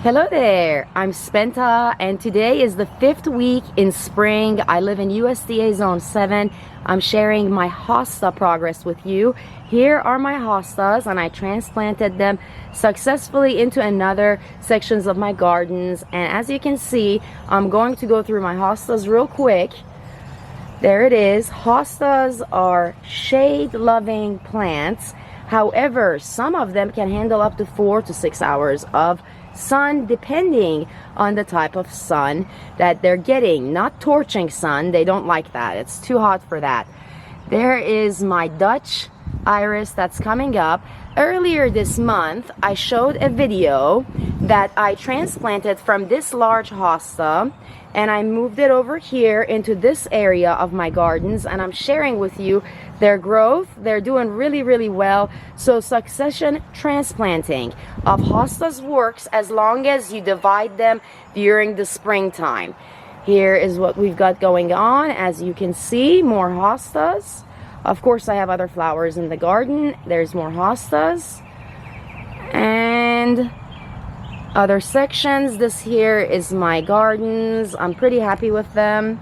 Hello there, I'm Spenta and today is the 5th week in spring. I live in USDA Zone 7. I'm sharing my hosta progress with you. Here are my hostas and I transplanted them successfully into another sections of my gardens, and as you can see, I'm going to go through my hostas real quick. There it is. Hostas are shade-loving plants. However, some of them can handle up to 4 to 6 hours of sun depending on the type of sun that they're getting. Not torching sun, they don't like that. It's too hot for that. There is my Dutch iris that's coming up. Earlier this month, I showed a video that I transplanted from this large hosta and I moved it over here into this area of my gardens, and I'm sharing with you their growth. They're doing really well. So succession transplanting of hostas works as long as you divide them during the springtime. Here is what we've got going on. As you can see, more hostas. Of course, I have other flowers in the garden. There's more hostas and other sections. This here is my gardens. I'm pretty happy with them.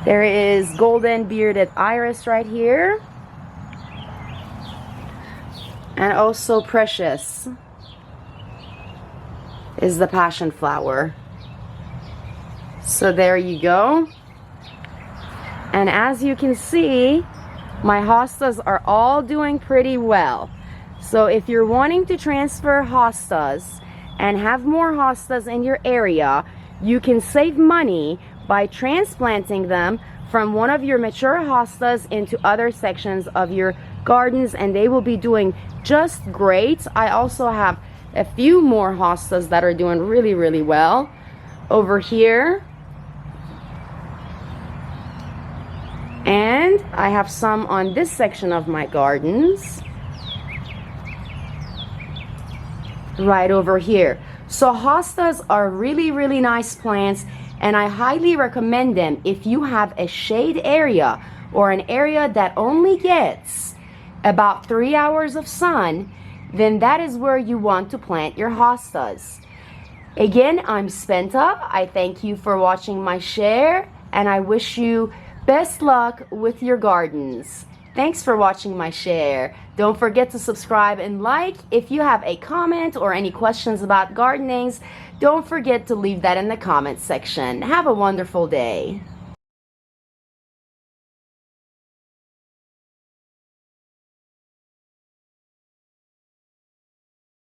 There is golden bearded iris right here, and also precious is the passion flower. So there you go. And as you can see, my hostas are all doing pretty well. So if you're wanting to transfer hostas and have more hostas in your area, you can save money by transplanting them from one of your mature hostas into other sections of your gardens, and they will be doing just great. I also have a few more hostas that are doing really well over here. And I have some on this section of my gardens right over here. So hostas are really nice plants, and I highly recommend them if you have a shade area or an area that only gets about 3 hours of sun. Then that is where you want to plant your hostas. Again, I'm Spenta. I thank you for watching my share, and I wish you best luck with your gardens. Thanks for watching my share. Don't forget to subscribe and like. If you have a comment or any questions about gardenings, don't forget to leave that in the comment section. Have a wonderful day.